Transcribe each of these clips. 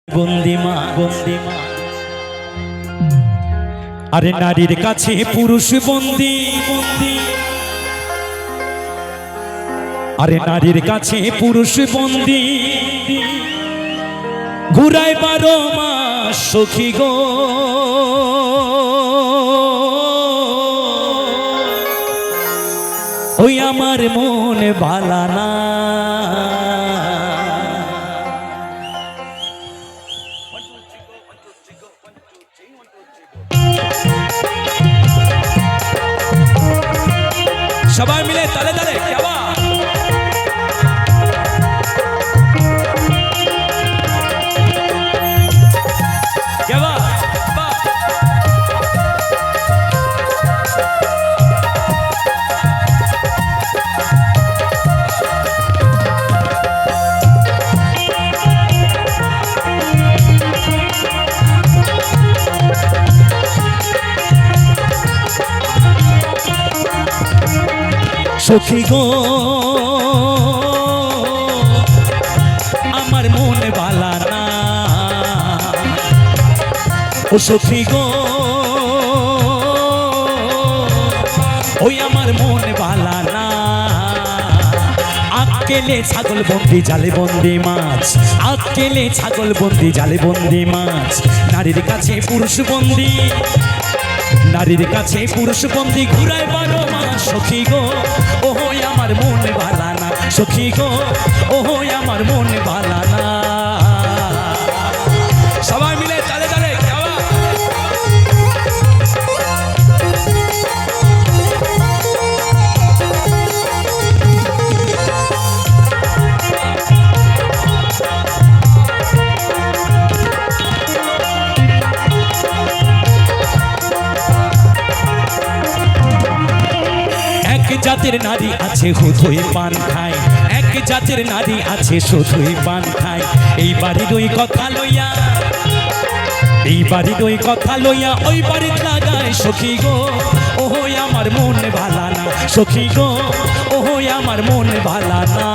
বন্দিমা বন্দিমা আরে নারীর কাছে পুরুষ বন্দি বন্দি আরে নারীর কাছে পুরুষ বন্দি ঘুরায় 12 মাস সখী গো ওই আমার মন ভালা না সবাই মিলে তালে তালে সখী গো আমার মন ভালা না ও সখী গো ওই আমার মন ভালা না আকেলে ছাগল বন্দি জালে বন্দি মাছ আকেলে ছাগল বন্দি জালে বন্দি মাছ নারীর কাছে পুরুষ বন্দি নারীর কাছে পুরুষ বন্দি ঘুরায় 12 মাস সখী গো ওহো আমার মন ভালা না সখী গো ওহো আমার মন ভালা না সবাই মিলে তালে তালে জাতের নারী আছে শুধুই পান খায় এক জাতের নারী আছে শুধুই পান খায় এই বাড়ির ওই কথা লইয়া এই বাড়ির ওই কথা লইয়া ওই বাড়ির লাগায় সখী গো ওহো আমার মন ভালা না সখী গো ওহো আমার মন ভালা না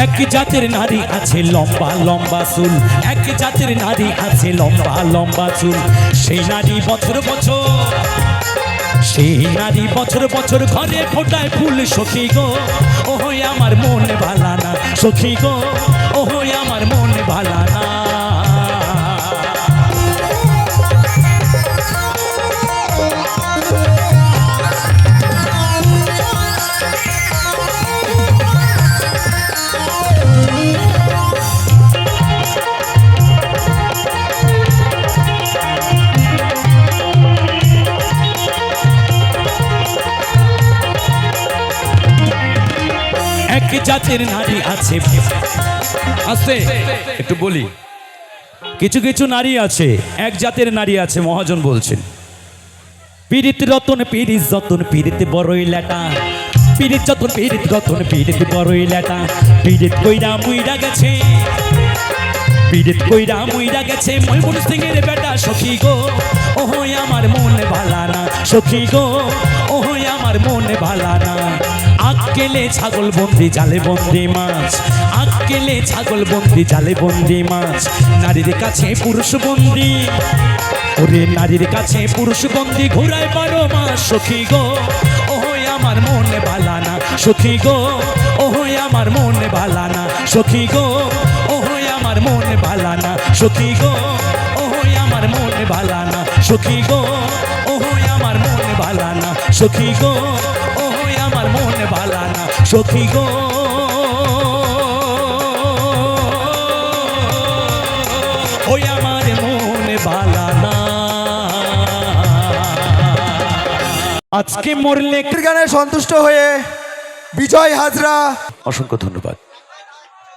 এক জাতের নারী আছে লম্বা লম্বা চুল এক জাতের নারী আছে লম্বা লম্বা চুল সেই নারী বছর বছর সেই নারী বছর বছর ঘরে ফোটায় ফুল সখী গো ওহো আমার মন ভালা না সখী গো ওহো আমার মন ভালা না এক জাতের নারী আছে আছে একটু বলি কিছু কিছু নারী আছে এক জাতের নারী আছে মহাজন বলছেন পীড়িত রতন পীড়িত যতন পীড়িত বড়ই লেটা পীড়িত যতন পীড়িত রতন পীড়িত বড়ই লেটা পীড়িত কইরা মুইরা গেছে পীড়িত কইরা মুইরা গেছে ময়মন সিংহের বেটা সখী গো ওহো আমার মন ভালা না সখী গো ওহো আমার মন ভালা না আকেলে ছাগল বন্দি জালে বন্দি মাছ আকেলে ছাগল বন্দি জালে বন্দি মাছ নারীর কাছে পুরুষ বন্দি ওরে নারীর কাছে পুরুষ বন্দি ঘুরায় 12 মাস সখী গো ওহো আমার মন ভালা না সখী গো ওহো আমার মন ভালা না সখী গো ওহো আমার মন ভালা না সখী গো ওহো আমার মন ভালা না সখী গো ওহো আমার মন ভালা না সখী গো ওহো আমার মন ভালা না সখী গো ওই আমার মন ভালা না আজকে মরলে গানে সন্তুষ্ট হয়ে বিজয় হাজরা অসংখ্য ধন্যবাদ।